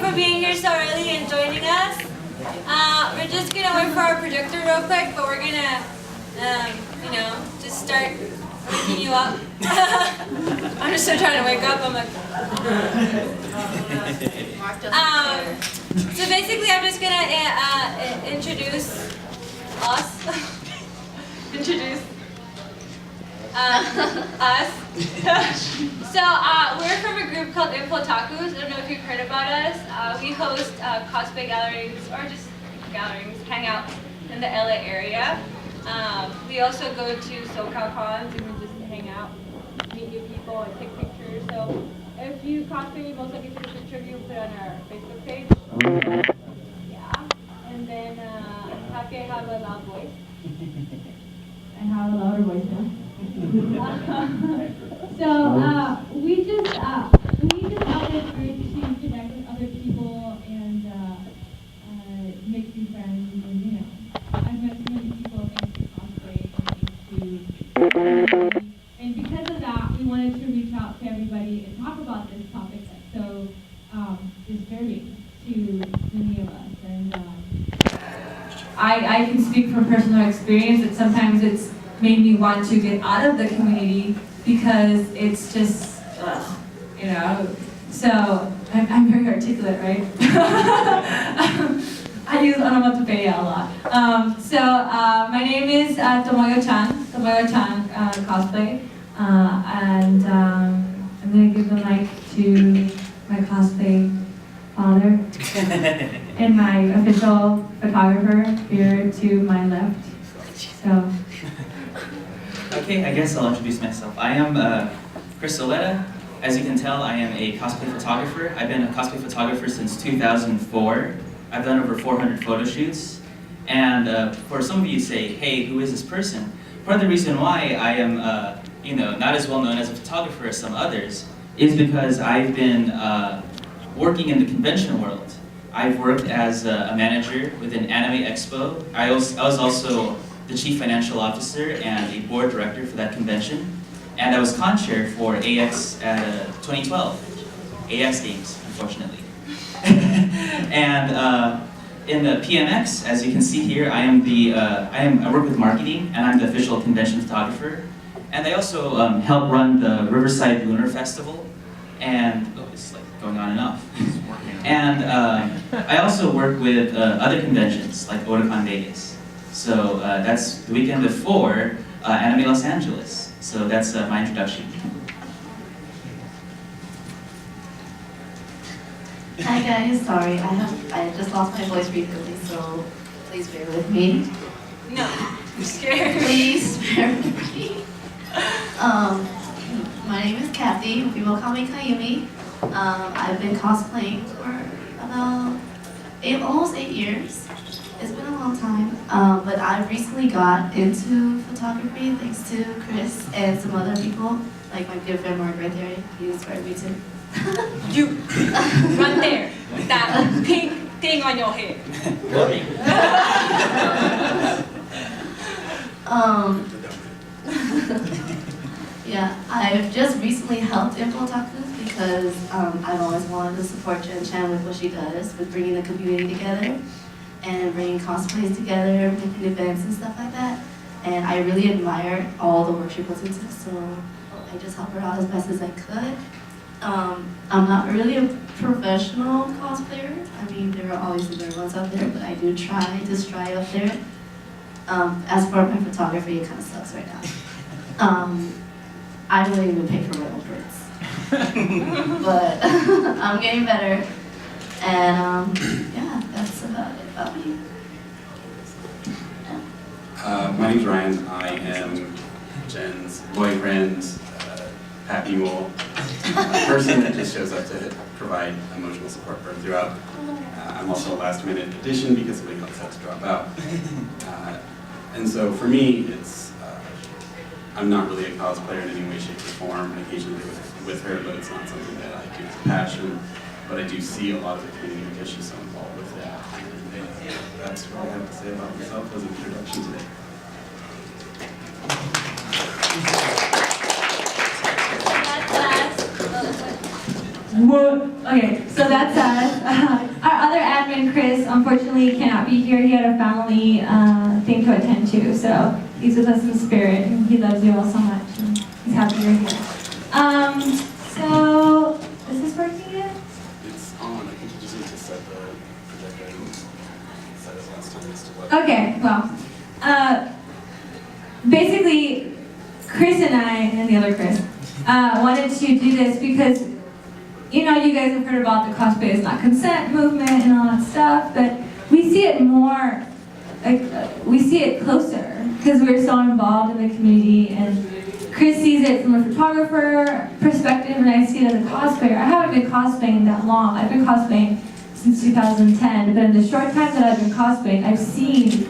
for being here so early and joining us. We're just gonna wait for our projector real quick, but we're gonna, just start waking you up. I'm just still trying to wake up. I'm like. So basically, I'm just gonna introduce us. Introduce us. So we're from a group called Info-Takus. I don't know if you've heard about us. We host cosplay gatherings or just gatherings, hang out in the LA area. We also go to SoCal cons and we just hang out, meet new people, and take pictures. So if you cosplay, we most likely take a picture of you and put it on our Facebook page. Yeah. And then happy I have a loud voice. I have a louder voice now. So we just out this group to connect with other people and make new friends, and I've met so many people thanks to cosplay and thanks to and because of that we wanted to reach out to everybody and talk about this topic that's so disturbing to many of us. And I can speak from personal experience that sometimes it's made me want to get out of the community because it's just, So I'm very articulate, right? I use onomatopoeia a lot. My name is Tomoyo-chan cosplay, and I'm gonna give the mic to my cosplay father and my official photographer here to my left. So. Okay, I guess I'll introduce myself. I am Chris Soletta. As you can tell, I am a cosplay photographer. I've been a cosplay photographer since 2004. I've done over 400 photo shoots. And for some of you say, hey, who is this person? Part of the reason why I am not as well known as a photographer as some others is because I've been working in the convention world. I've worked as a manager with an anime expo. I was also the chief financial officer and a board director for that convention. And I was con-chair for AX 2012, AX Games, unfortunately. And in the PMX, as you can see here, I work with marketing, and I'm the official convention photographer. And I also help run the Riverside Lunar Festival, and it's like going on and off. And I also work with other conventions like Otakon Vegas. So that's the weekend before Anime Los Angeles. So that's my introduction. Hi guys, sorry, I just lost my voice recently, so please bear with me. No, I'm scared. Please bear with me. My name is Kathy. People call me Kayumi. I've been cosplaying for about almost 8 years. It's been a long time, but I recently got into photography thanks to Chris and some other people, like my good friend Mark right there. He inspired me too. You, right there, with that pink thing on your head. Yeah, I've just recently helped Info-Takus because I've always wanted to support Jen Chan with what she does, with bringing the community together and bringing cosplays together, making events and stuff like that. And I really admire all the work she puts into, so I just help her out as best as I could. I'm not really a professional cosplayer. I mean, there are always the better ones out there, but I do try to strive up there. As for my photography, it kind of sucks right now. I don't even pay for my own prints. But I'm getting better. And yeah, that's about it about me. My name's Ryan. I am Jen's boyfriend, happy mule, a person that just shows up to provide emotional support for her throughout. I'm also a last minute addition because somebody else had to drop out. And so for me, it's, I'm not really a cosplayer in any way, shape, or form, occasionally with her, but it's not something that I do with passion. But I do see a lot of the community because she's so involved with that. And that's what I have to say about myself as an introduction today. What? Okay, so that's us. Our other admin, Chris, unfortunately cannot be here. He had a family thing to attend to, so he's with us in spirit, and he loves you all so much, and he's happy you're here. So, is this working yet? It's on. I think you just need to set the projector and set it last time as to what. Okay, well, basically, Chris and I, and the other Chris, wanted to do this because, you know, you guys have heard about the cosplay is not consent movement and all that stuff, but we see it more, like, we see it closer because we're so involved in the community, and Chris sees it from a photographer perspective, and I see it as a cosplayer. I haven't been cosplaying that long. I've been cosplaying since 2010, but in the short time that I've been cosplaying, I've seen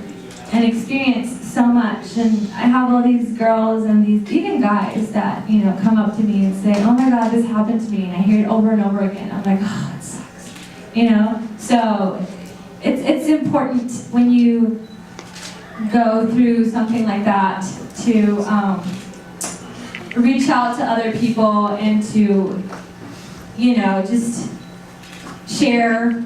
and experienced so much, and I have all these girls and these even guys that, you know, come up to me and say, oh my god, this happened to me, and I hear it over and over again. I'm like, oh, it sucks, you know? So it's important when you go through something like that to reach out to other people and to, you know, just share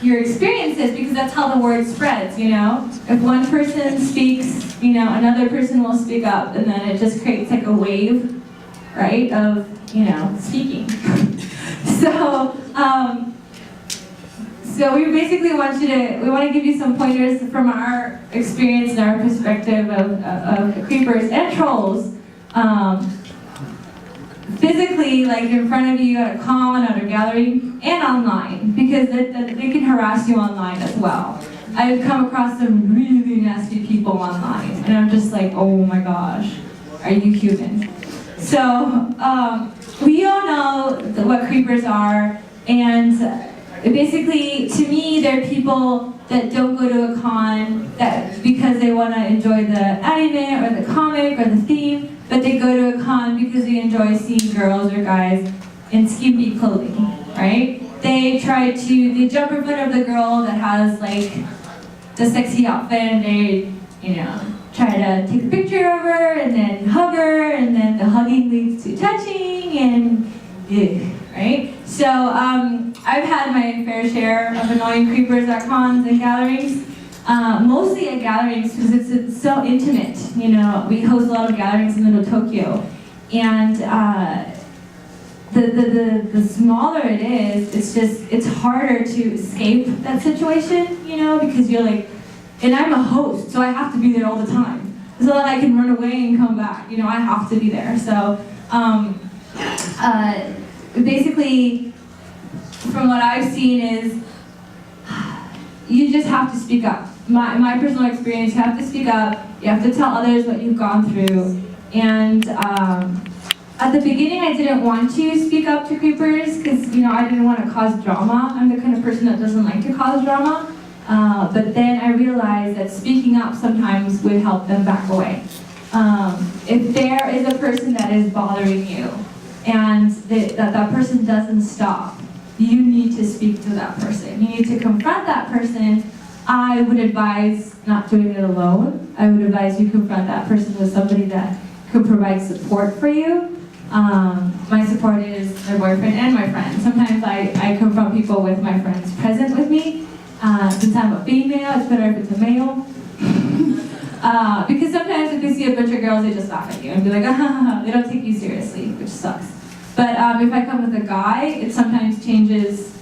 your experiences, because that's how the word spreads, you know? If one person speaks, you know, another person will speak up, and then it just creates like a wave, right, of, you know, speaking. So we basically want to give you some pointers from our experience and our perspective of creepers and trolls. Physically, like in front of you at a con, at a gallery, and online, because they can harass you online as well. I've come across some really nasty people online, and I'm just like, oh my gosh, are you human? So, we all know what creepers are, and basically, to me, they're people that don't go to a con because they want to enjoy the anime or the comic or the theme, but they go to a con because they enjoy seeing girls or guys in skimpy clothing, right? They jump in front of the girl that has like the sexy outfit, and they, you know, try to take a picture of her and then hug her, and then the hugging leads to touching, and right? So I've had my fair share of annoying creepers at cons and galleries. Mostly at galleries because it's so intimate. You know, we host a lot of gatherings in Little Tokyo, and the smaller it is, it's harder to escape that situation. You know, because you're like, and I'm a host, so I have to be there all the time, so that I can run away and come back. You know, I have to be there. So basically, from what I've seen is, you just have to speak up. My personal experience, you have to speak up, you have to tell others what you've gone through. And at the beginning I didn't want to speak up to creepers because, you know, I didn't want to cause drama. I'm the kind of person that doesn't like to cause drama. But then I realized that speaking up sometimes would help them back away. If there is a person that is bothering you and that person doesn't stop, you need to speak to that person. You need to confront that person. I would advise not doing it alone. I would advise you confront that person with somebody that could provide support for you. My support is my boyfriend and my friend. Sometimes I confront people with my friends present with me. Since I'm a female, it's better if it's a male. Because sometimes if they see a bunch of girls, they just laugh at you and be like, ah, they don't take you seriously, which sucks. But if I come with a guy, it sometimes changes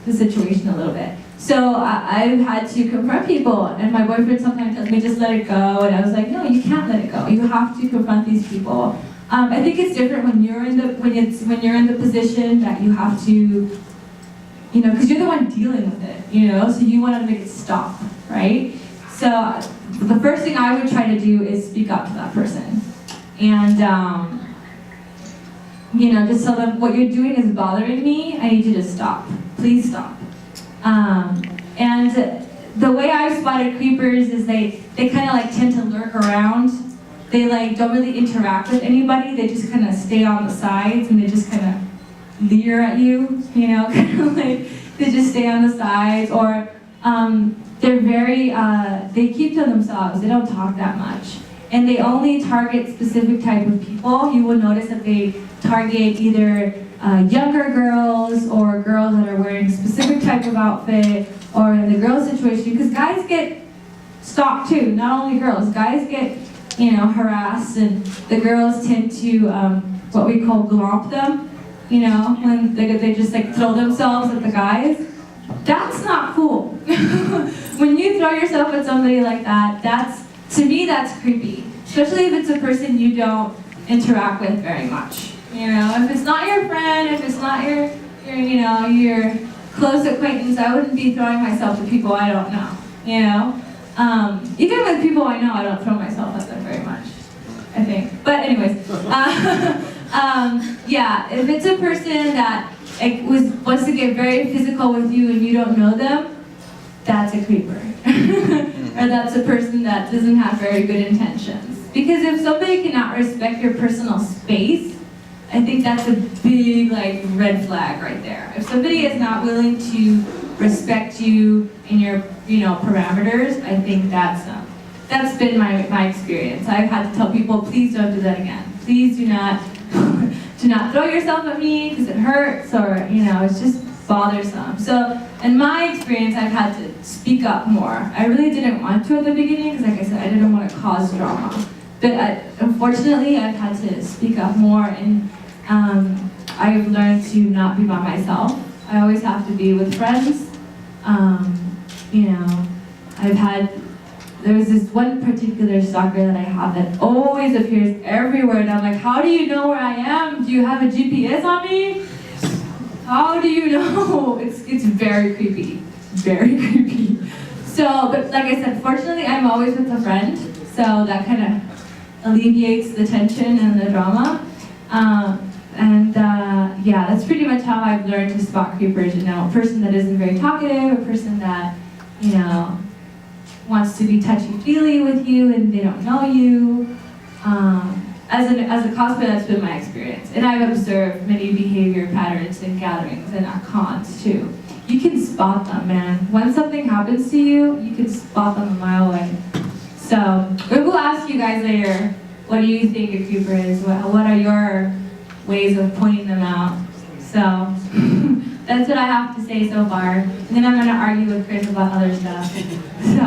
the situation a little bit. So I've had to confront people, and my boyfriend sometimes tells me, just let it go, and I was like, no, you can't let it go. You have to confront these people. I think it's different when you're in the position that you have to, you know, because you're the one dealing with it, you know, so you want to make it stop, right? So the first thing I would try to do is speak up to that person, and you know, just tell them what you're doing is bothering me. I need you to stop. Please stop. And the way I've spotted creepers is they kind of like tend to lurk around. They like don't really interact with anybody. They just kind of stay on the sides, and they just kind of leer at you, you know, kind of like they just stay on the sides, or they're very, they keep to themselves. They don't talk that much. And they only target specific type of people. You will notice that they target either younger girls or girls that are wearing a specific type of outfit, or in the girl situation, because guys get stalked too, not only girls. Guys get, harassed, and the girls tend to, what we call glomp them, when they just like throw themselves at the guys. That's not cool. When you throw yourself at somebody like that, to me, that's creepy. Especially if it's a person you don't interact with very much. If it's not your friend, if it's not your close acquaintance, I wouldn't be throwing myself at people I don't know. Even with people I know, I don't throw myself at them very much, I think. But anyways, yeah, if it's a person that wants to get very physical with you and you don't know them, that's a creeper. Or that's a person that doesn't have very good intentions. Because if somebody cannot respect your personal space, I think that's a big red flag right there. If somebody is not willing to respect you and your parameters, I think that's been my experience. I've had to tell people, please don't do that again. Please do not throw yourself at me because it hurts, or it's just bothersome. So in my experience, I've had to speak up more. I really didn't want to at the beginning because, like I said, I didn't want to cause drama. But unfortunately, I've had to speak up more, and I've learned to not be by myself. I always have to be with friends. There was this one particular stalker that I have that always appears everywhere, and I'm like, how do you know where I am? Do you have a GPS on me? How do you know? It's very creepy, very creepy. So, but like I said, fortunately, I'm always with a friend, so that kind of alleviates the tension and the drama. Yeah, that's pretty much how I've learned to spot creepers. A person that isn't very talkative, a person that, wants to be touchy-feely with you and they don't know you. As a cosplayer, that's been my experience. And I've observed many behavior patterns in gatherings and at cons too. You can spot them, man. When something happens to you, you can spot them a mile away. So, we'll ask you guys later, what do you think a creeper is? What are your ways of pointing them out? So, that's what I have to say so far. And then I'm going to argue with Chris about other stuff. So,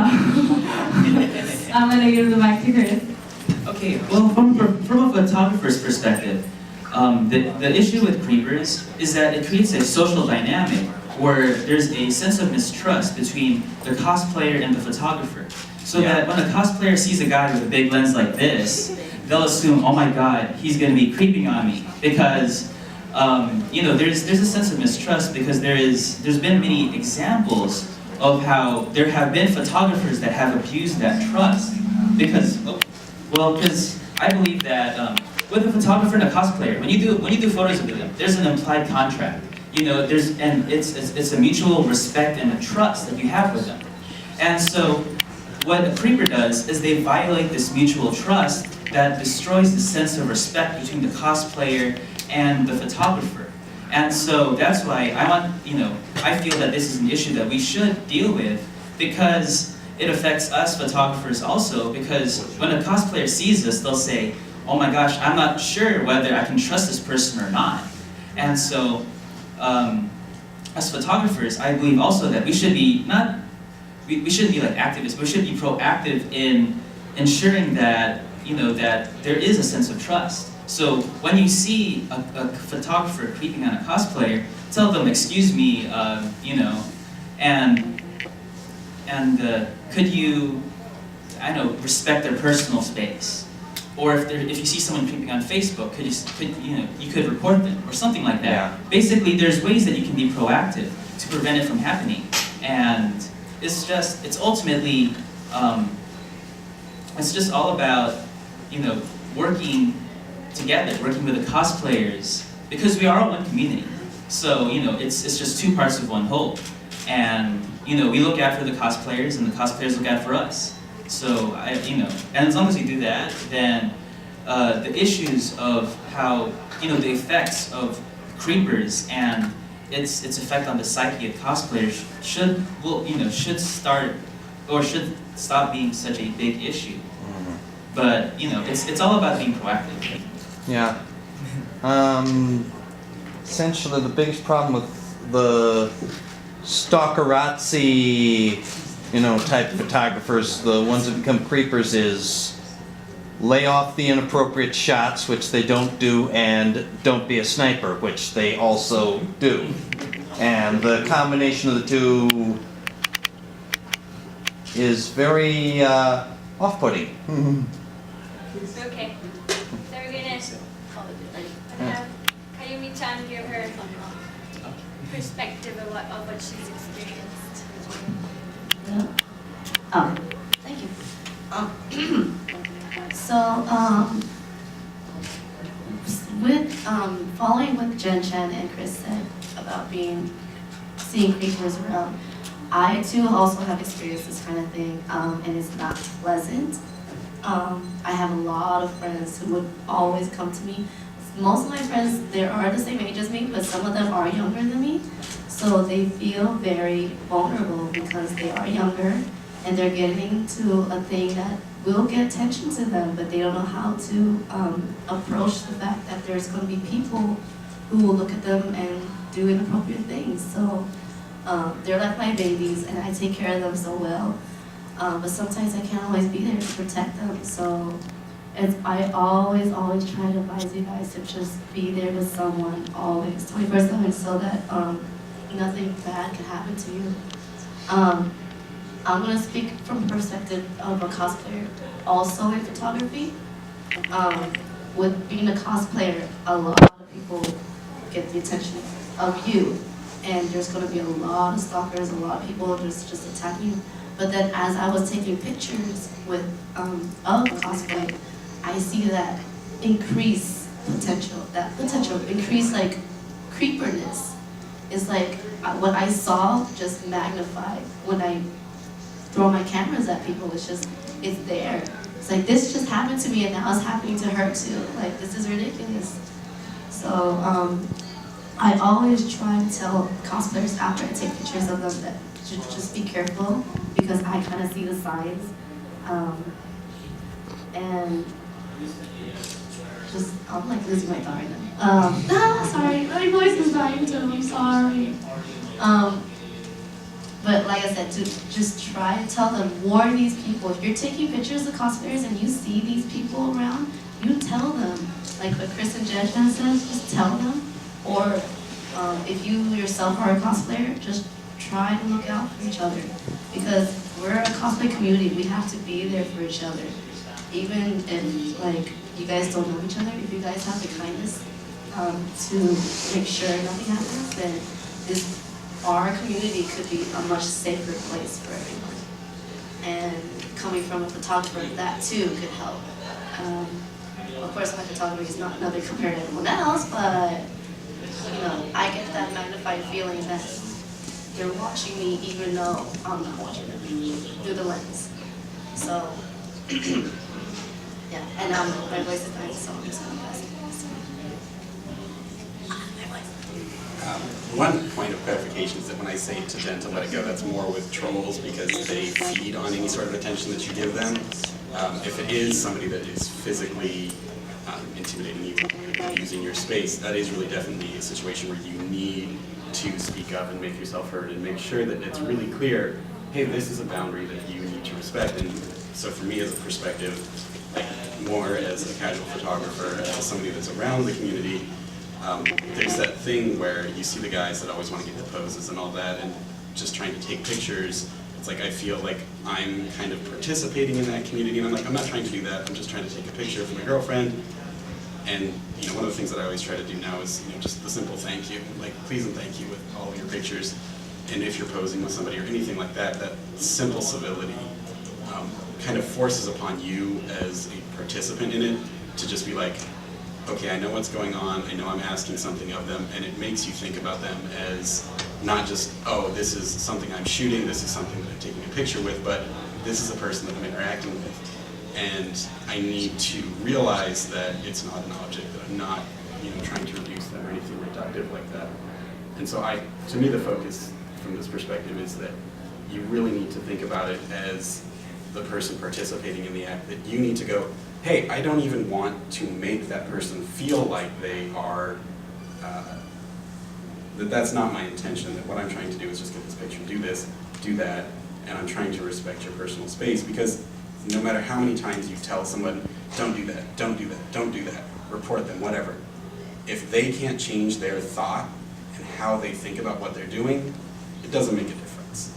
I'm going to give the mic to Chris. Okay, well, from a photographer's perspective, the issue with creepers is that it creates a social dynamic where there's a sense of mistrust between the cosplayer and the photographer. So that when a cosplayer sees a guy with a big lens like this, they'll assume, oh my god, he's going to be creeping on me. Because, there's a sense of mistrust because there's been many examples of how there have been photographers that have abused that trust. Because I believe that with a photographer and a cosplayer, when you do photos of them, there's an implied contract. It's a mutual respect and a trust that you have with them. And so, what a creeper does is they violate this mutual trust that destroys the sense of respect between the cosplayer and the photographer. And so that's why I feel that this is an issue that we should deal with, because it affects us photographers also, because when a cosplayer sees this, they'll say, oh my gosh, I'm not sure whether I can trust this person or not. And so, as photographers, I believe also that we should be we shouldn't be like activists, but we should be proactive in ensuring that that there is a sense of trust. So when you see a photographer creeping on a cosplayer, tell them, excuse me, and could you, respect their personal space? Or if you see someone creeping on Facebook, you could report them or something like that. Yeah. Basically, there's ways that you can be proactive to prevent it from happening, and it's ultimately it's just all about working together, working with the cosplayers, because we are all one community. So it's just two parts of one whole, and we look out for the cosplayers, and the cosplayers look out for us. So and as long as we do that, then the issues of how the effects of creepers and its effect on the psyche of cosplayers should stop being such a big issue. But it's all about being proactive. Yeah. essentially the biggest problem with the stalkerazzi, type photographers, the ones that become creepers, is lay off the inappropriate shots, which they don't do, and don't be a sniper, which they also do. And the combination of the two is very off-putting. Okay. So we're gonna have Kayumi-chan give her perspective of what she's experienced. Thank you. So, with following what Jen Chen and Chris said about seeing creepers around, I too also have experienced this kind of thing, and it's not pleasant. I have a lot of friends who would always come to me. Most of my friends, they are the same age as me, but some of them are younger than me. So they feel very vulnerable because they are younger and they're getting to a thing that will get attention to them, but they don't know how to approach the fact that there's going to be people who will look at them and do inappropriate things. So they're like my babies and I take care of them so well. But sometimes I can't always be there to protect them. So I always try to advise you guys to just be there with someone always, 24/7, so that nothing bad can happen to you. I'm going to speak from the perspective of a cosplayer, also in photography. With being a cosplayer, a lot of people get the attention of you, and there's going to be a lot of stalkers, a lot of people just attacking you. But then as I was taking pictures with of cosplay, I see that increase potential, increase like creeperness. It's like what I saw just magnified when I throw my cameras at people. It's there. It's like, this just happened to me and now it's happening to her too. Like, this is ridiculous. So I always try to tell cosplayers after I take pictures of them that just be careful, because I kind of see the signs. And I'm like losing my thought right now. Sorry, my voice is dying too, I'm sorry. But like I said, to just try to tell them, warn these people. If you're taking pictures of cosplayers and you see these people around, you tell them. Like what Chris and Jen says, just tell them. Or if you yourself are a cosplayer, just try to look out for each other. Because we're a cosplay community, we have to be there for each other. Even if like you guys don't know each other, if you guys have the kindness to make sure nothing happens, then our community could be a much safer place for everyone. And coming from a photographer, that too could help. Of course, my photography is not nothing compared to anyone else, but I get that magnified feeling that they're watching me even though I'm not watching them through the lens. So, yeah, and my voice is dying, so I'm just going to pass it. One point of clarification is that when I say to Jen to let it go, that's more with trolls because they feed on any sort of attention that you give them. If it is somebody that is physically intimidating you, using your space, that is really definitely a situation where you need to speak up and make yourself heard and make sure that it's really clear, hey, this is a boundary that you need to respect. And so for me as a perspective, like more as a casual photographer, as somebody that's around the community, there's that thing where you see the guys that always want to get the poses and all that and just trying to take pictures. It's like I feel like I'm kind of participating in that community, and I'm like, I'm not trying to do that, I'm just trying to take a picture for my girlfriend. And one of the things that I always try to do now is just the simple thank you, like please and thank you with all of your pictures. And if you're posing with somebody or anything like that, that simple civility kind of forces upon you as a participant in it to just be like, okay, I know what's going on, I know I'm asking something of them, and it makes you think about them as not just, oh, this is something I'm shooting, this is something that I'm taking a picture with, but this is a person that I'm interacting with. And I need to realize that it's not an object, that I'm not trying to reduce them or anything reductive like that. And so to me, the focus from this perspective is that you really need to think about it as the person participating in the act, that you need to go, hey, I don't even want to make that person feel like they are that that's not my intention, that what I'm trying to do is just get this picture, do this, do that, and I'm trying to respect your personal space, because no matter how many times you tell someone, don't do that, don't do that, don't do that, report them, whatever, if they can't change their thought and how they think about what they're doing, it doesn't make a difference.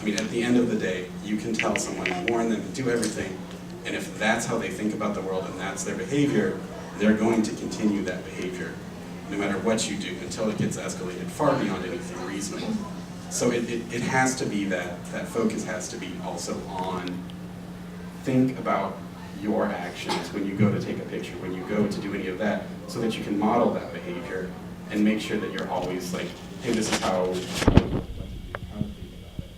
I mean, at the end of the day, you can tell someone and warn them and do everything, and if that's how they think about the world and that's their behavior, they're going to continue that behavior, no matter what you do, until it gets escalated far beyond anything reasonable. So it has to be that focus has to be also on, think about your actions when you go to take a picture, when you go to do any of that, so that you can model that behavior and make sure that you're always like, hey, this is how to think about it.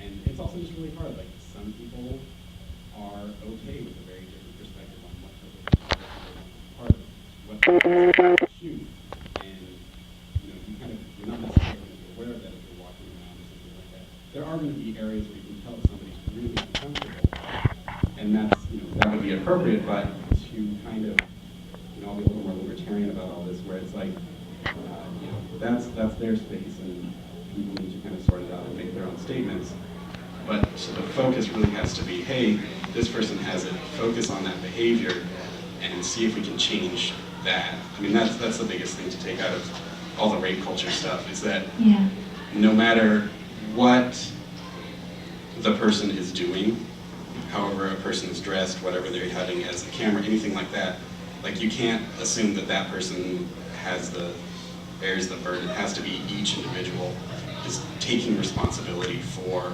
And it's also just really hard, like some people are okay with a very different perspective on what part of what they shoot. And you're not necessarily going to be aware of that if you're walking around or something like that. There are going to be areas where you can tell somebody's really uncomfortable, and that's, that would be appropriate, but to kind of, I'll be a little more libertarian about all this, where it's like, that's their space, and people need to kind of sort it out and make their own statements. But so the focus really has to be, hey, this person has it, focus on that behavior, and see if we can change that. I mean, that's the biggest thing to take out of all the rape culture stuff, is that no matter what the person is doing, however a person is dressed, whatever they're having as a camera, anything like that, like you can't assume that that person bears the burden. It has to be each individual is taking responsibility for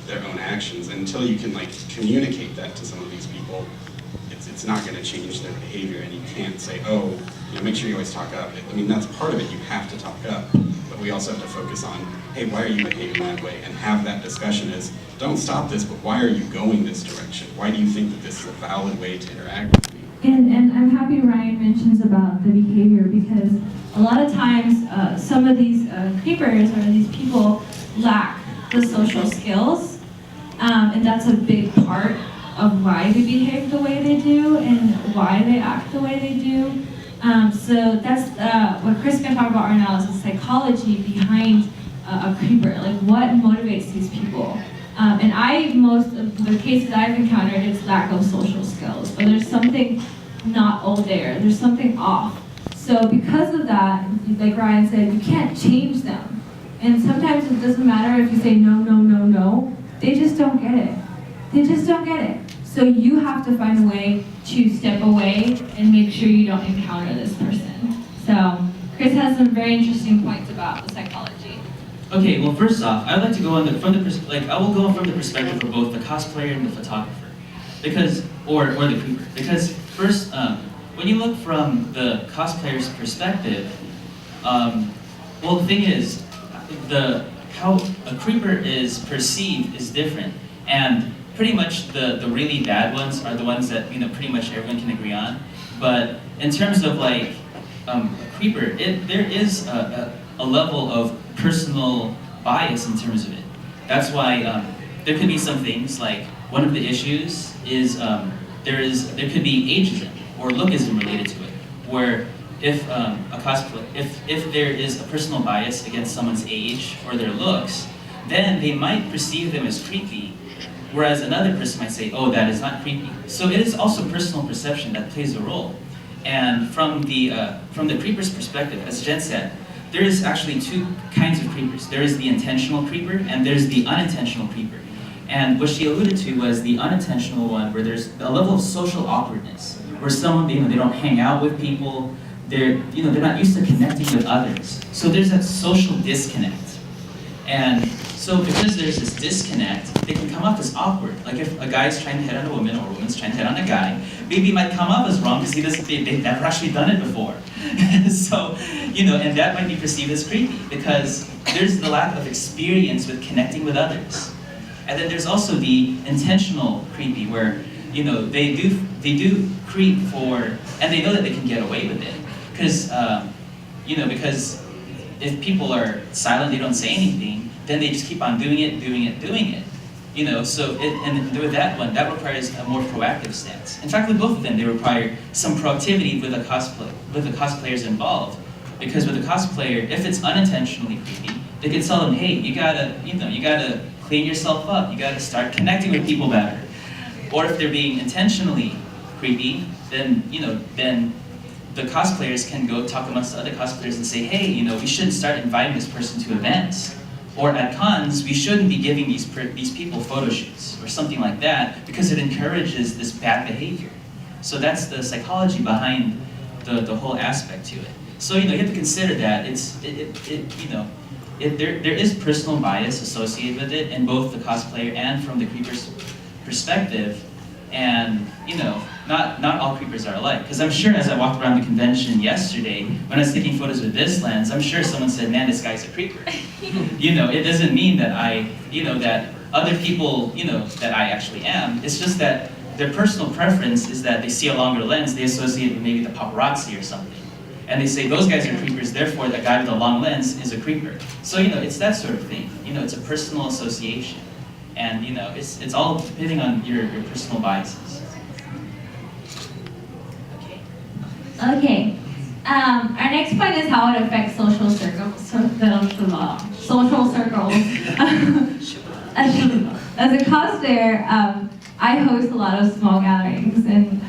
their own actions. And until you can communicate that to some of these people, it's not going to change their behavior. And you can't say, oh, make sure you always talk up. I mean, that's part of it. You have to talk up, but we also have to focus on, hey, why are you behaving that way? And have that discussion as, don't stop this, but why are you going this direction? Why do you think that this is a valid way to interact with me? And I'm happy Ryan mentions about the behavior, because a lot of times some of these creepers or these people lack the social skills, and that's a big part of why they behave the way they do and why they act the way they do. So that's what Chris can talk about right now, is the psychology behind a creeper, like what motivates these people. And most of the cases I've encountered, it's lack of social skills, or there's something not all there, there's something off. So because of that, like Ryan said, you can't change them. And sometimes it doesn't matter if you say no, no, no, no, they just don't get it. They just don't get it. So you have to find a way to step away and make sure you don't encounter this person. So Chris has some very interesting points about the psychology. Okay, well, first off, I'd like to go on I will go from the perspective of both the cosplayer and the photographer, or the creeper. Because first, when you look from the cosplayer's perspective, well, the thing is, how a creeper is perceived is different, and pretty much the really bad ones are the ones that pretty much everyone can agree on. But in terms of a creeper, there is a level of personal bias in terms of it. That's why there could be some things like, one of the issues is there could be ageism or lookism related to it, where if if there is a personal bias against someone's age or their looks, then they might perceive them as creepy, whereas another person might say, oh, that is not creepy. So it is also personal perception that plays a role. And from the creeper's perspective, as Jen said, there is actually two kinds of creepers. There is the intentional creeper, and there's the unintentional creeper. And what she alluded to was the unintentional one, where there's a level of social awkwardness, where someone, they don't hang out with people, they're not used to connecting with others. So there's that social disconnect. And so because there's this disconnect, they can come off as awkward. Like if a guy's trying to hit on a woman, or a woman's trying to hit on a guy, maybe it might come off as wrong because they've never actually done it before. So, and that might be perceived as creepy because there's the lack of experience with connecting with others. And then there's also the intentional creepy, where they do creep for, and they know that they can get away with it, because because if people are silent, they don't say anything, then they just keep on doing it. So and with that one, that requires a more proactive stance. In fact, with both of them, they require some proactivity with the cosplayers involved, Because with a cosplayer, if it's unintentionally creepy, they can tell them, hey, you gotta clean yourself up. You gotta start connecting with people better. Or if they're being intentionally creepy, then then the cosplayers can go talk amongst the other cosplayers and say, hey, we shouldn't start inviting this person to events. Or at cons, we shouldn't be giving these people photo shoots or something like that because it encourages this bad behavior. So that's the psychology behind the whole aspect to it. So you have to consider that there is personal bias associated with it in both the cosplayer and from the creeper's perspective. And not all creepers are alike. Because I'm sure as I walked around the convention yesterday, when I was taking photos with this lens, I'm sure someone said, man, this guy's a creeper. It doesn't mean that that other people, that I actually am. It's just that their personal preference is that they see a longer lens, they associate with maybe the paparazzi or something. And they say, those guys are creepers, therefore the guy with the long lens is a creeper. So, it's that sort of thing. It's a personal association. And, it's all depending on your personal biases. Okay. Our next point is how it affects social circles. Social circles. As a cosplayer, I host a lot of small gatherings, and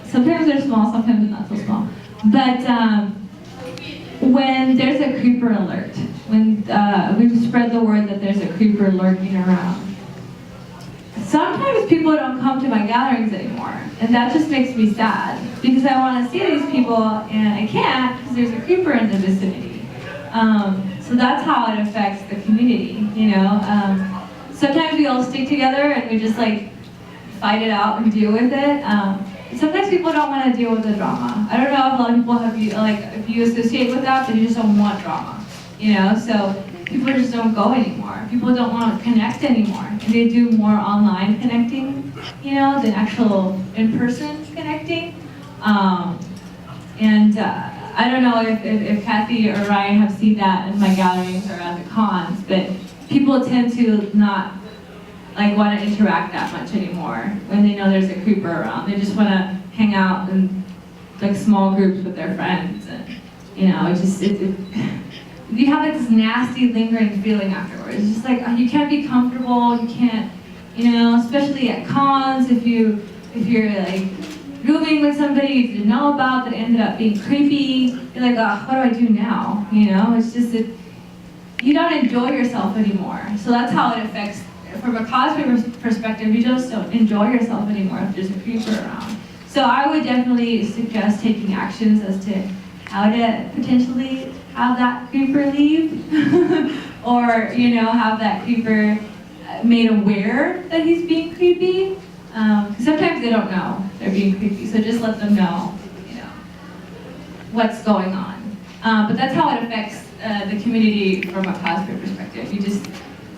sometimes they're small, sometimes they're not so small. But when there's a creeper alert, when we've spread the word that there's a creeper lurking around, sometimes people don't come to my gatherings anymore, and that just makes me sad because I want to see these people and I can't because there's a creeper in the vicinity. So that's how it affects the community, Sometimes we all stick together and we just fight it out and deal with it. Sometimes people don't want to deal with the drama. I don't know if a lot of people if you associate with that, but you just don't want drama, So people just don't go anymore. People don't want to connect anymore. And they do more online connecting, than actual in-person connecting. I don't know if Kathy or Ryan have seen that in my gatherings or at the cons, but people tend to not want to interact that much anymore when they know there's a creeper around. They just want to hang out in small groups with their friends, and you have this nasty lingering feeling afterwards. It's just you can't be comfortable. You can't, especially at cons if you're rooming with somebody you didn't know about that ended up being creepy. You're like, oh, what do I do now? It's just you don't enjoy yourself anymore. So that's how it affects. From a cosplay perspective, you just don't enjoy yourself anymore if there's a creeper around. So I would definitely suggest taking actions as to how to potentially have that creeper leave, or have that creeper made aware that he's being creepy. Sometimes they don't know they're being creepy, so just let them know, what's going on. But that's how it affects the community from a cosplay perspective.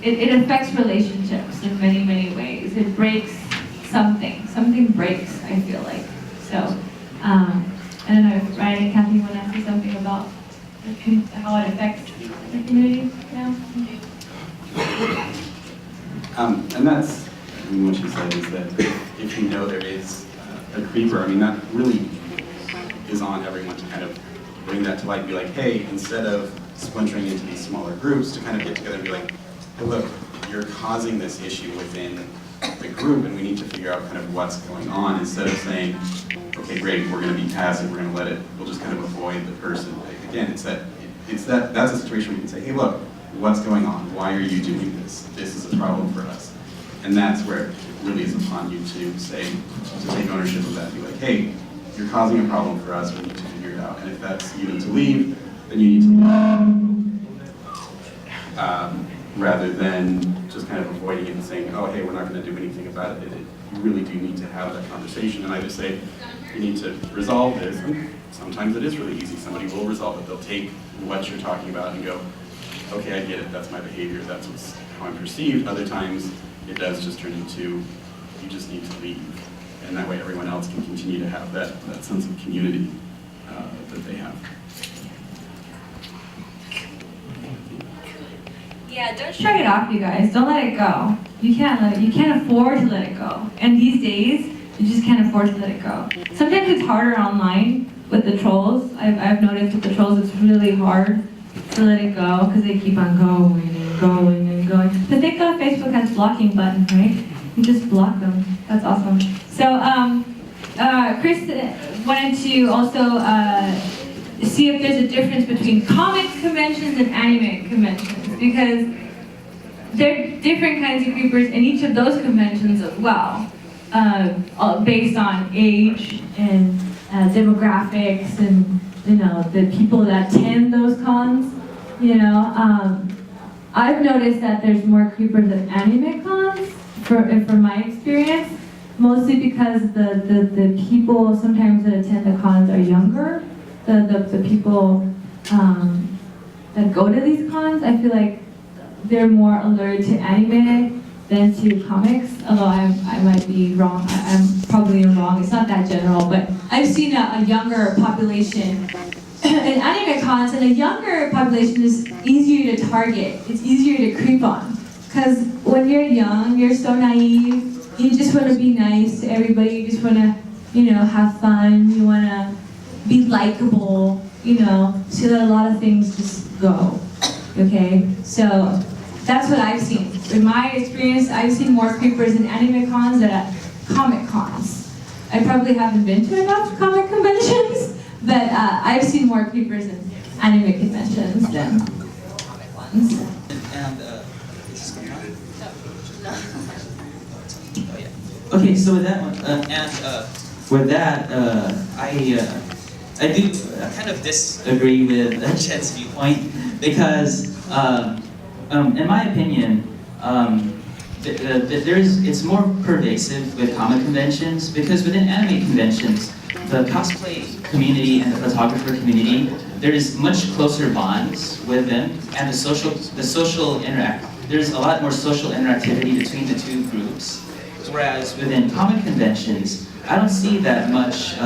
It affects relationships in many, many ways. It breaks something. Something breaks, I feel like. So, I don't know if Ryan and Kathy want to say something about how it affects the community now? And that's what she said is that if you know there is a creeper, that really is on everyone to kind of bring that to light and be like, hey, instead of splintering into these smaller groups, to kind of get together and be like, hey, look, you're causing this issue within the group and we need to figure out kind of what's going on, instead of saying, okay, great, we're going to be passive, we're going to let it, we'll just kind of avoid the person. Again, that's a situation where you can say, hey, look, what's going on? Why are you doing this? This is a problem for us. And that's where it really is upon you to take ownership of that. Be like, hey, you're causing a problem for us, we need to figure it out. And if that's you need to leave, then you need to leave. Rather than just kind of avoiding it and saying, oh, hey, we're not going to do anything about it. You really do need to have that conversation and either say, you need to resolve this. And sometimes it is really easy. Somebody will resolve it. They'll take what you're talking about and go, okay, I get it. That's my behavior. That's how I'm perceived. Other times, it does just turn into, you just need to leave. And that way everyone else can continue to have that sense of community that they have. Yeah, don't shrug it off, you guys. Don't let it go. You can't afford to let it go. And these days, you just can't afford to let it go. Sometimes it's harder online with the trolls. I've noticed with the trolls it's really hard to let it go because they keep on going and going and going. But thank God Facebook has blocking button, right? You just block them. That's awesome. So Chris wanted to also see if there's a difference between comics conventions and anime conventions, because there are different kinds of creepers in each of those conventions as well, based on age and demographics and the people that attend those cons. I've noticed that there's more creepers at anime cons, from my experience, mostly because the people sometimes that attend the cons are younger. The people that go to these cons, I feel like they're more alert to anime than to comics, although I might be wrong. I'm probably wrong. It's not that general, but I've seen a younger population in anime cons, and a younger population is easier to target. It's easier to creep on. Because when you're young, you're so naive. You just want to be nice to everybody. You just want to, have fun. You want to be likable, so that a lot of things just go. Okay? So that's what I've seen. In my experience, I've seen more creepers in anime cons than at comic cons. I probably haven't been to enough comic conventions, but I've seen more creepers in anime conventions than comic ones. And is this going on? Oh yeah. Okay, so with that one, with that, I do kind of disagree with Chet's viewpoint because, in my opinion, it's more pervasive with comic conventions, because within anime conventions, the cosplay community and the photographer community, there's much closer bonds with them, and there's a lot more social interactivity between the two groups. Whereas within comic conventions, I don't see that much,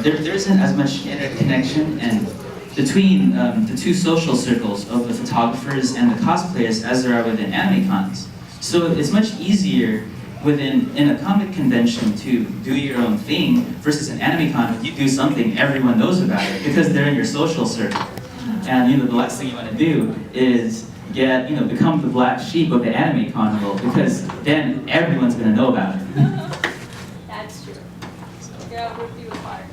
there isn't as much interconnection and between the two social circles of the photographers and the cosplayers as there are within anime cons. So it's much easier in a comic convention to do your own thing versus an anime con. If you do something, everyone knows about it because they're in your social circle. And the last thing you want to do is become the black sheep of the anime carnival, because then everyone's going to know about it. That's true. Girl would be required.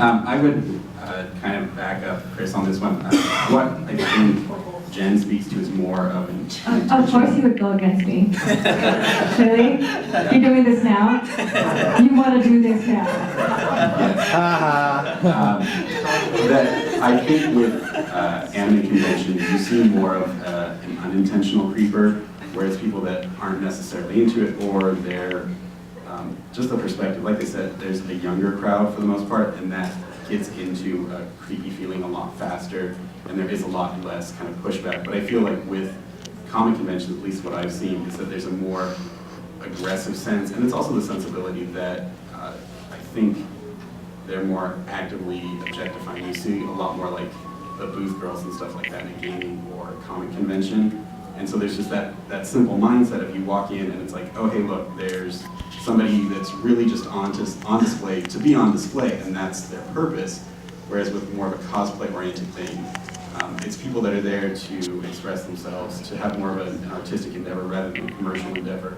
I would kind of back up Chris on this one. What I think Jen speaks to is more of an Of course you would go against me. Really? You're doing this now? You want to do this now? That I think with anime conventions, you see more of an unintentional creeper, whereas people that aren't necessarily into it, or they're just the perspective. Like I said, there's a younger crowd for the most part, and that gets into a creepy feeling a lot faster, and there is a lot less kind of pushback. But I feel like with comic conventions, at least what I've seen, is that there's a more aggressive sense, and it's also the sensibility that I think they're more actively objectifying. You see a lot more like the booth girls and stuff like that in a gaming or comic convention. And so there's just that simple mindset of you walk in and it's like, oh hey look, there's somebody that's really just on display to be on display, and that's their purpose. Whereas with more of a cosplay-oriented thing, it's people that are there to express themselves, to have more of an artistic endeavor rather than a commercial endeavor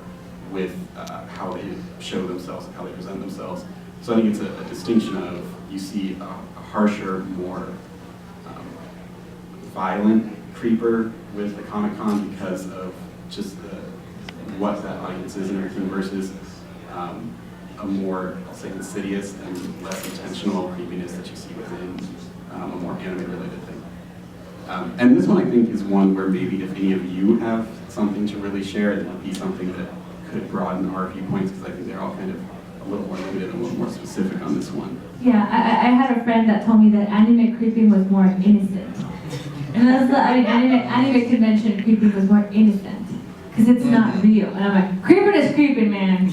with how they show themselves and how they present themselves. So I think it's a distinction of, you see a harsher, more violent creeper with the Comic-Con because of just what that audience is and everything, versus a more, I'll say, insidious and less intentional creepiness that you see within a more anime-related thing. And this one I think is one where maybe if any of you have something to really share, it would be something that could broaden our viewpoints, because I think they're all kind of a little more limited and a little more specific on this one. Yeah, I had a friend that told me that anime creeping was more innocent. And that's anime convention creeping was more innocent, because it's not real. And I'm like, creeping is creeping, man.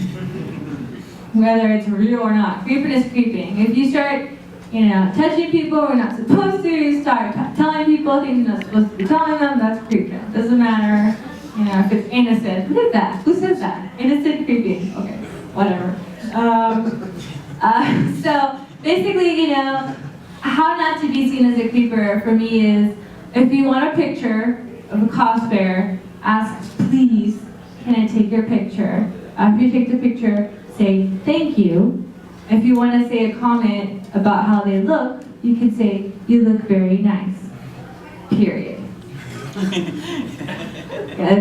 Whether it's real or not, creeping is creeping. If you start touching people, we're not supposed to. You start telling people things you're not supposed to be telling them, that's creeping. Doesn't matter, if it's innocent. Who did that? Who says that? Innocent creeping. Okay, whatever. So basically, how not to be seen as a creeper for me is, if you want a picture of a cosplayer, ask, please, can I take your picture? After you take the picture, say thank you. If you want to say a comment about how they look, you can say, you look very nice. Period. Yeah,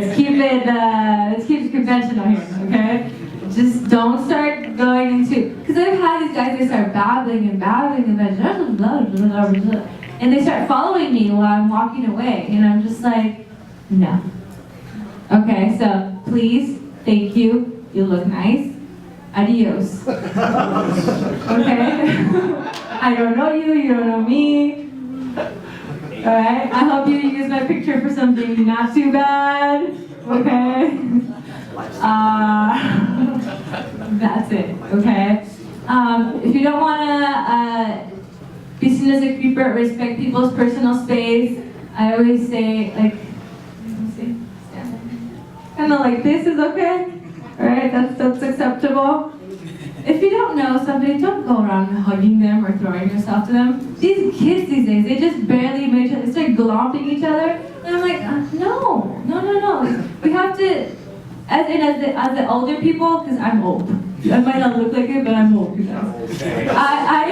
let's keep it conventional here, okay? Just don't start going into, because I've had these guys, they start babbling and and they start following me while I'm walking away, and I'm just like, no. Okay, so please, thank you, you look nice, adios. Okay? I don't know you, you don't know me. Alright, I hope you use my picture for something not too bad, okay? That's it, okay? If you don't want to be seen as a creeper, respect people's personal space. I always say, kind of like this is okay? Alright, that's acceptable. If you don't know somebody, don't go around hugging them or throwing yourself to them. These kids these days, they just barely make each other, they start glomping each other. And I'm like, no. We have to, as the older people, because I'm old. I might not look like it, but I'm old, I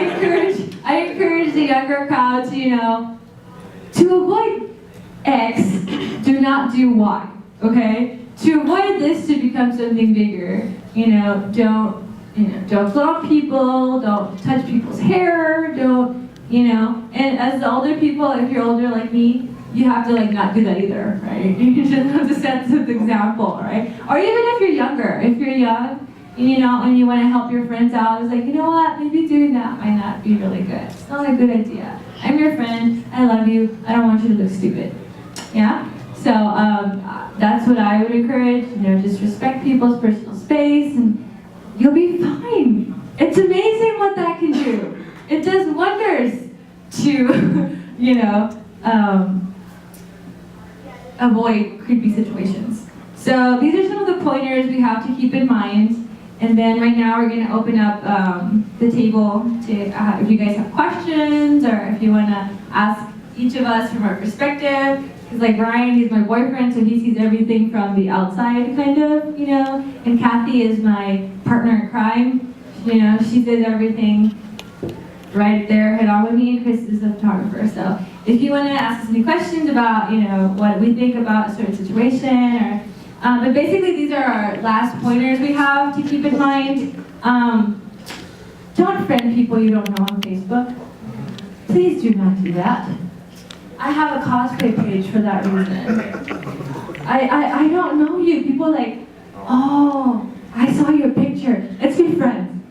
encourage the younger crowd to avoid X, do not do Y, okay? To avoid this to become something bigger, don't glomp people, don't touch people's hair, and as the older people, if you're older like me, you have to not do that either, right? You just have to set the example, right? Or even if you're younger, if you're young, and you want to help your friends out, it's like, you know what, maybe doing that might not be really good. It's not a good idea. I'm your friend, I love you, I don't want you to look stupid. Yeah? So that's what I would encourage, just respect people's personal space and you'll be fine. It's amazing what that can do. It does wonders to, avoid creepy situations. So these are some of the pointers we have to keep in mind. And then right now we're going to open up the table to if you guys have questions or if you want to ask each of us from our perspective. Because like Brian, he's my boyfriend, so he sees everything from the outside kind of, And Kathy is my partner in crime. She does everything right there head on with me, and Chris is a photographer. So if you want to ask us any questions about, what we think about a certain situation, or but basically these are our last pointers we have to keep in mind. Don't friend people you don't know on Facebook. Please do not do that. I have a cosplay page for that reason. I don't know you. People oh, I saw your picture. Let's be friends.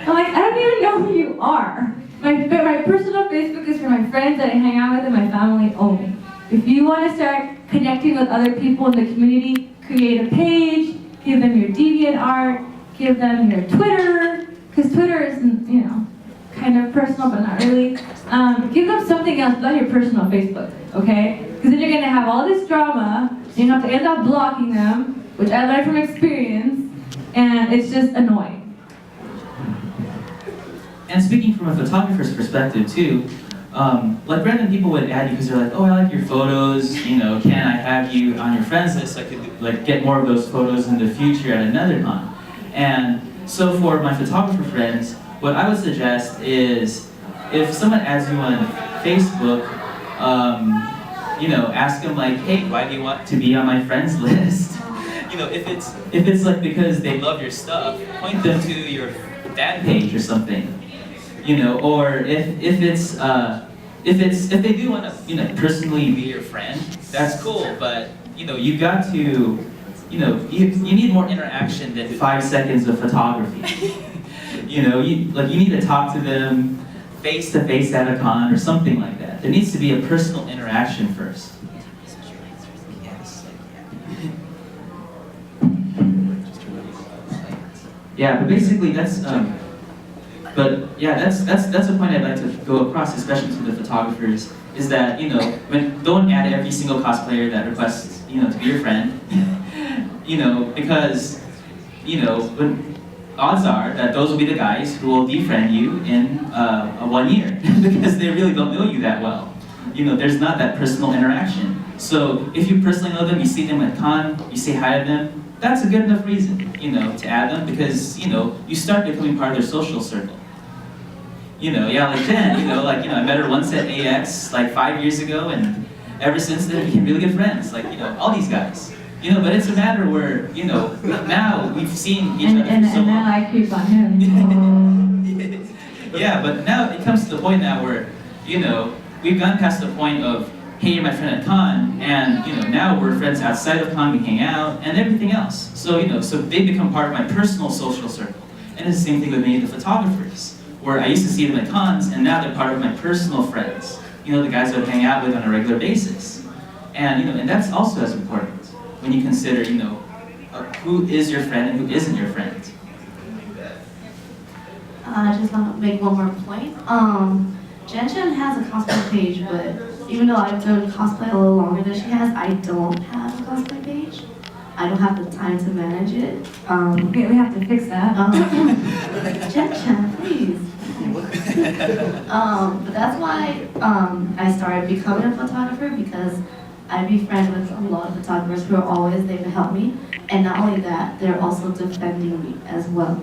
I'm like, I don't even know who you are. My personal Facebook is for my friends that I hang out with and my family only. If you want to start connecting with other people in the community, create a page, give them your DeviantArt, give them your Twitter, because Twitter is, kind of personal, but not really. Give them something else, not your personal Facebook, okay? Because then you're going to have all this drama, and you have to end up blocking them, which I learned from experience, and it's just annoying. And speaking from a photographer's perspective too, like random people would add you because they're like, oh, I like your photos, can I have you on your friends list so I could get more of those photos in the future at another con. And so for my photographer friends, what I would suggest is if someone adds you on Facebook, ask them hey, why do you want to be on my friends list? If it's because they love your stuff, point them to your fan page or something. Or if they do want to, personally be your friend, that's cool. But you got to, you need more interaction than 5 seconds of photography. You need to talk to them face to face at a con or something like that. There needs to be a personal interaction first. Yeah, but basically that's. But yeah, that's a point I'd like to go across, especially to the photographers, is that don't add every single cosplayer that requests to be your friend, because when odds are that those will be the guys who will defriend you in 1 year because they really don't know you that well. There's not that personal interaction. So if you personally know them, you see them at con, you say hi to them, that's a good enough reason, to add them because, you start becoming part of their social circle. Like Jen, I met her once at AX like 5 years ago, and ever since then we became really good friends. Like, all these guys. But it's a matter where, now we've seen each other for so And now long. I creep on him. Yeah, but now it comes to the point now where, we've gone past the point of, hey, you're my friend at con, and now we're friends outside of con, we hang out, and everything else. So, so they become part of my personal social circle. And it's the same thing with many of the photographers, where I used to see them at cons, and now they're part of my personal friends. The guys I would hang out with on a regular basis. And, and that's also as important when you consider, who is your friend and who isn't your friend. I just want to make one more point. Jen has a cosplay page, but even though I've done cosplay a little longer than she has, I don't have a cosplay page. I don't have the time to manage it. Okay, we have to fix that. Jen, please. But that's why I started becoming a photographer, because I befriend with a lot of photographers who are always there to help me. And not only that, they're also defending me as well.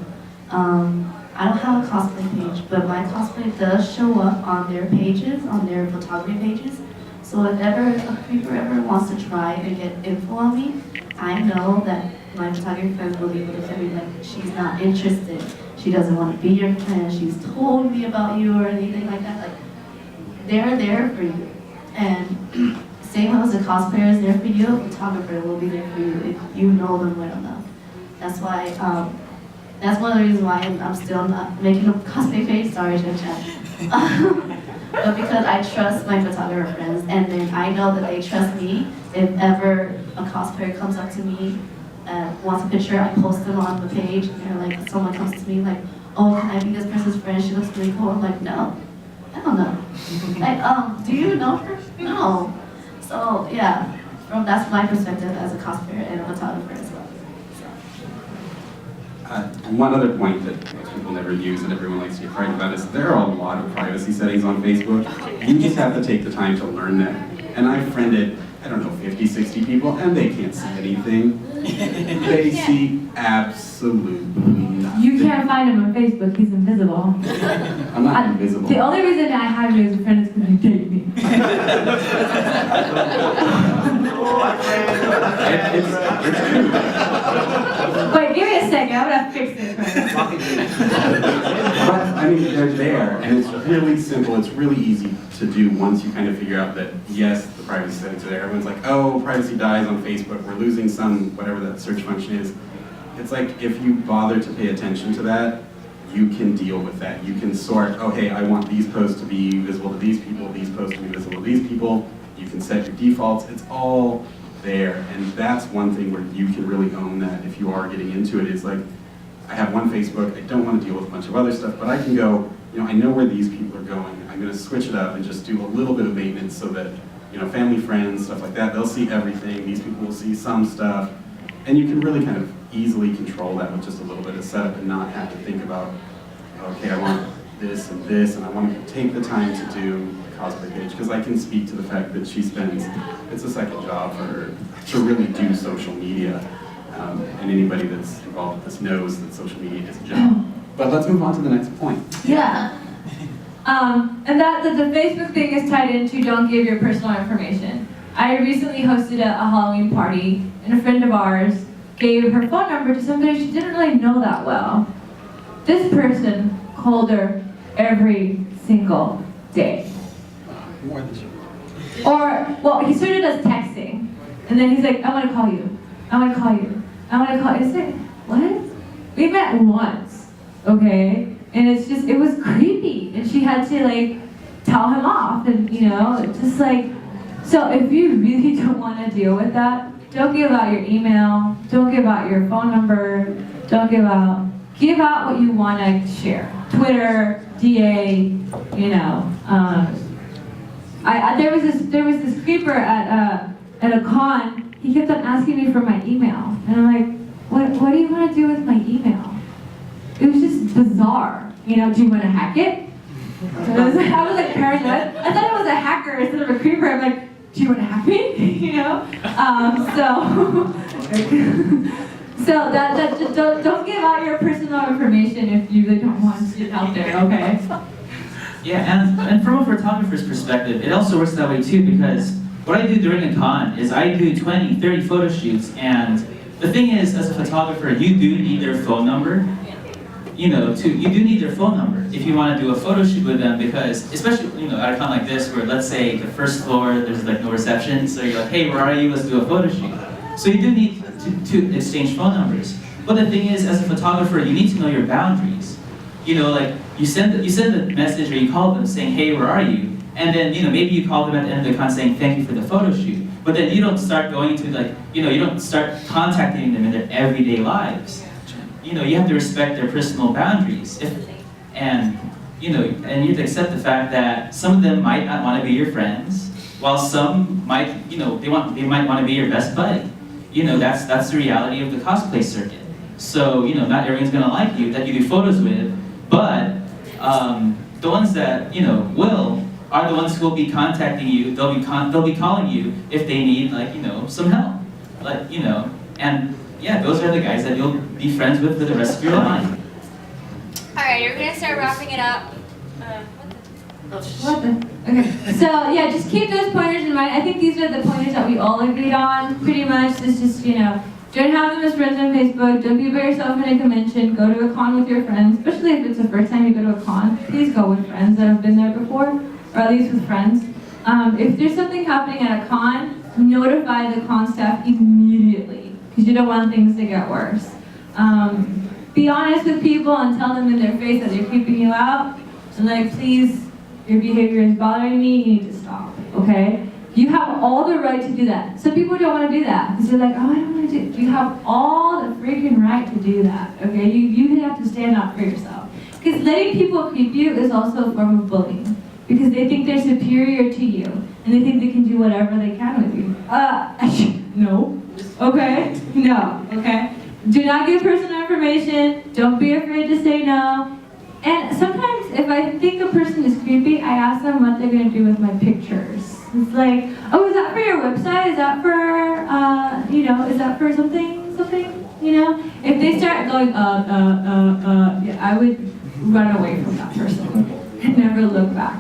I don't have a cosplay page, but my cosplay does show up on their pages, on their photography pages. So if ever a creeper ever wants to try and get info on me, I know that my photography friends will be able to tell me, like, she's not interested, she doesn't want to be your friend, she's told me about you or anything like that. Like, they're there for you. And same as a cosplayer is there for you, a photographer will be there for you if you know them well enough. That's why, that's one of the reasons why I'm still not making a cosplay page. Sorry, Jen. But because I trust my photographer friends, and then I know that they trust me. If ever a cosplayer comes up to me and wants a picture, I post them on the page, and they're like, someone comes to me like, oh, can I be this person's friend? She looks really cool. I'm like, no, I don't know. Like, do you know her? No. So yeah, that's my perspective as a cosplayer and a photographer as well. And one other point that most people never use and everyone likes to get frightened about is there are a lot of privacy settings on Facebook. You just have to take the time to learn them. And I've friended, I don't know, 50, 60 people, and they can't see anything. They see absolutely nothing. You can't find him on Facebook, he's invisible. I'm not invisible. The only reason I have you as a friend is because you date me. It's true. Wait, give me a second, I'm gonna fix this But, I mean, they're there, and it's really simple, it's really easy to do once you kind of figure out that, yes, the privacy settings are there. Everyone's like, oh, privacy dies on Facebook, we're losing some, whatever that search function is. It's like, if you bother to pay attention to that, you can deal with that. You can sort, oh, hey, I want these posts to be visible to these people, these posts to be visible to these people. You can set your defaults, it's all there, and that's one thing where you can really own that if you are getting into it. Is like, I have one Facebook, I don't want to deal with a bunch of other stuff, but I can go, I know where these people are going. I'm going to switch it up and just do a little bit of maintenance so that, family, friends, stuff like that, they'll see everything. These people will see some stuff, and you can really kind of easily control that with just a little bit of setup and not have to think about, okay, I want this, and I want to take the time to do a cosplay page, because I can speak to the fact that she spends, it's a second job for her to really do social media, and anybody that's involved with this knows that social media is a job. But let's move on to the next point. Yeah. And that the Facebook thing is tied into don't give your personal information. I recently hosted a Halloween party, and a friend of ours gave her phone number to somebody she didn't really know that well. This person called her every single day. More than sure. Or, well, he started us texting, and then he's like, I want to call you. I want to call you. I want to call you. It's like, what? We met once, okay? And it's just, it was creepy. And she had to, like, tell him off, and, just like, so if you really don't want to deal with that, don't give out your email, don't give out your phone number, don't give out what you want to share. Twitter, DA, you know. There was this creeper at a con. He kept on asking me for my email, and I'm like, what do you want to do with my email? It was just bizarre. You know, do you want to hack it? I was like paranoid. I thought it was a hacker instead of a creeper. I'm like, do you want to hack me? You know? So don't give out your personal information if you really don't want it out there, okay? Yeah, and from a photographer's perspective, it also works that way too, because what I do during a con is I do 20, 30 photo shoots, and the thing is, as a photographer, you do need their phone number. You know, you do need their phone number if you want to do a photo shoot with them, because especially, you know, at a con like this, where let's say the first floor, there's like no reception, so you're like, hey, where are you? Let's do a photo shoot. So you do need to exchange phone numbers. But the thing is, as a photographer, you need to know your boundaries. You know, like you send a message or you call them saying, hey, where are you? And then, you know, maybe you call them at the end of the con saying, thank you for the photo shoot. But then you don't start going to like, you know, you don't start contacting them in their everyday lives. You know, you have to respect their personal boundaries. And you know, and you have to accept the fact that some of them might not want to be your friends, while some might, you know, they might want to be your best buddy. You know, that's the reality of the cosplay circuit. So, you know, not everyone's gonna like you that you do photos with, but the ones that, you know, are the ones who will be contacting you. They'll be calling you if they need, like, you know, some help, like, you know, and yeah, those are the guys that you'll be friends with for the rest of your life. All right, we're gonna start wrapping it up. What the? Okay. So yeah, just keep those pointers in mind. I think these are the pointers that we all agreed on, pretty much. It's just, you know, don't have them as friends on Facebook. Don't be by yourself in a convention. Go to a con with your friends, especially if it's the first time you go to a con. Please go with friends that have been there before, or at least with friends. If there's something happening at a con, notify the con staff immediately, because you don't want things to get worse. Be honest with people and tell them in their face that they're creeping you out. And like, please, your behavior is bothering me, you need to stop, okay? You have all the right to do that. Some people don't want to do that, because they're like, oh, I don't want to do it. You have all the freaking right to do that, okay? You have to stand up for yourself. Because letting people creep you is also a form of bullying, because they think they're superior to you, and they think they can do whatever they can with you. No, okay? No, okay? Do not give personal information. Don't be afraid to say no. And sometimes if I think a person is creepy, I ask them what they're going to do with my pictures. It's like, oh, is that for your website? Is that for, you know, is that for something, you know? If they start going, yeah, I would run away from that person and never look back.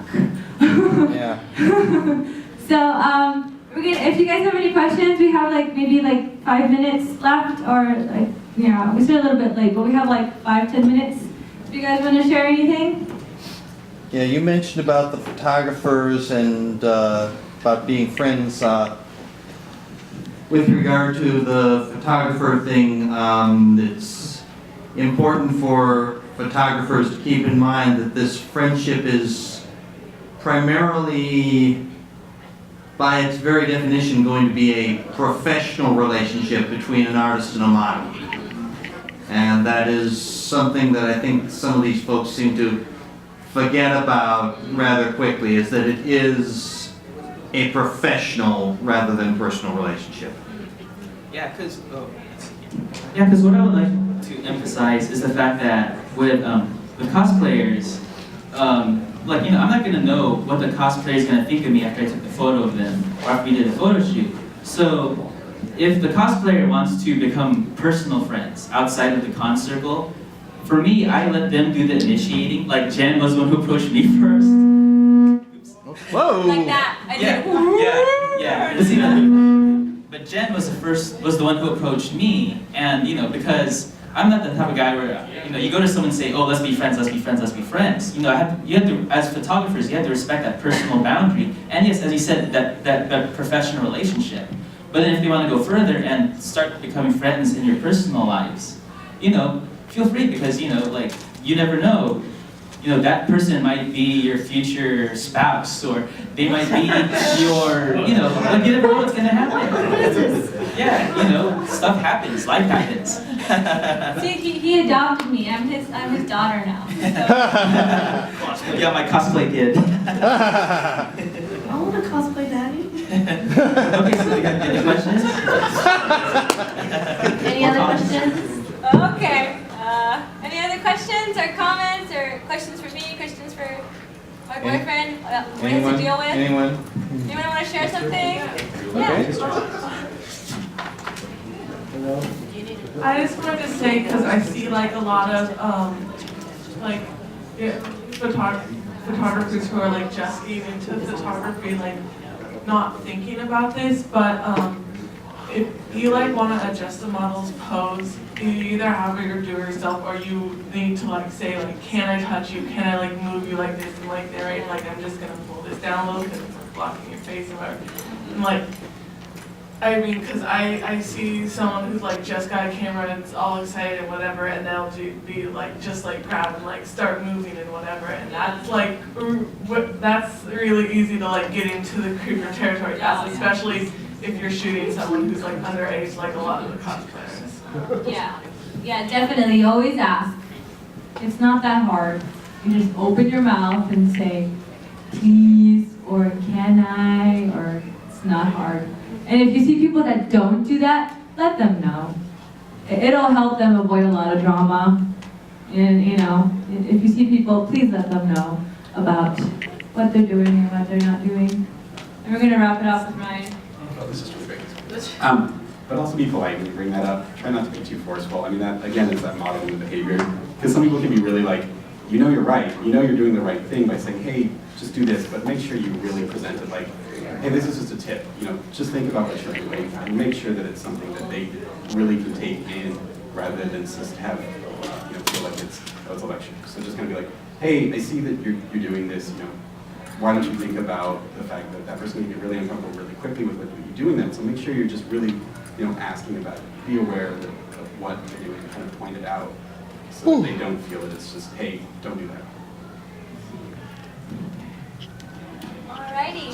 Yeah. So, if you guys have any questions, we have like maybe like 5 minutes left, or like, yeah, we started a little bit late, but we have like 5-10 minutes. Do you guys want to share anything? Yeah, you mentioned about the photographers and about being friends. With regard to the photographer thing, it's important for photographers to keep in mind that this friendship is primarily, by its very definition, going to be a professional relationship between an artist and a model. And that is something that I think some of these folks seem to forget about rather quickly, is that it is a professional rather than personal relationship. Yeah, because what I would like to emphasize is the fact that with cosplayers, like, you know, I'm not gonna know what the cosplayer is gonna think of me after I took the photo of them or after we did a photo shoot. So if the cosplayer wants to become personal friends outside of the con circle, for me, I let them do the initiating. Like, Jen was the one who approached me first. Oops. Whoa! Like that. I did. Yeah. But Jen was the one who approached me, and you know, because I'm not the type of guy where, you know, you go to someone and say, oh, let's be friends. You know, you have to, as photographers, you have to respect that personal boundary. And yes, as you said, that professional relationship. But then if they want to go further and start becoming friends in your personal lives, you know, feel free, because, you know, like, you never know. you know, that person might be your future spouse, or they might be your, you know, like you never know what's gonna happen. Yeah, you know, stuff happens, life happens. See, he adopted me. I'm his daughter now. Yeah, my cosplay kid. I want to cosplay daddy. Okay, so we got any questions? Any other questions? Okay. Any other questions or comments or questions for me? Questions for my boyfriend? What he has to deal with? Anyone? Anyone want to share something? Okay. I just wanted to say, because I see like a lot of photographers who are like just getting into photography, like not thinking about this, but if you like want to adjust the model's pose, you either have it or do it yourself, or you need to like say like, can I touch you? Can I like move you like this and like there? Right? Like I'm just gonna pull this down a little because it's like blocking your face or whatever. And like, I mean, because I see someone who's like just got a camera and is all excited and whatever, and they'll be like just like grab and like start moving and whatever, and that's like that's really easy to like get into the creeper territory, especially if you're shooting someone who's like underage, like a lot of the cosplayers. Yeah. Yeah, definitely. Always ask. It's not that hard. You just open your mouth and say, please, or can I, or it's not hard. And if you see people that don't do that, let them know. It'll help them avoid a lot of drama. And, you know, if you see people, please let them know about what they're doing and what they're not doing. And we're going to wrap it up with Ryan. Oh, this is terrific. But also be polite when you bring that up. Try not to be too forceful. I mean, that again is that modeling the behavior. Because some people can be really like, you know you're right, you know you're doing the right thing by saying, hey, just do this, but make sure you really present it like, hey, this is just a tip. You know, just think about what you're doing and make sure that it's something that they really can take in, rather than just have, you know, feel like it's a lecture. So just kind of be like, hey, I see that you're doing this. You know, why don't you think about the fact that that person can get really uncomfortable really quickly with what you're doing that. So make sure you're just really, you know, asking about it. Be aware of what they're doing and kind of point it out, so that they don't feel that it's just, hey, don't do that. Alrighty.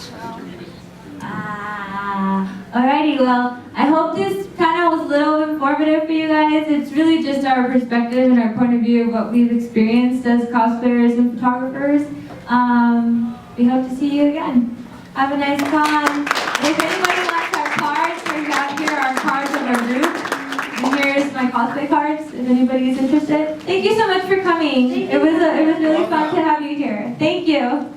Alrighty, well, I hope this kind of was a little informative for you guys. It's really just our perspective and our point of view of what we've experienced as cosplayers and photographers. We hope to see you again. Have a nice con. If anybody wants our cards, we have here our cards of our group. And here's my cosplay cards, if anybody is interested. Thank you so much for coming. It was really fun to have you here. Thank you.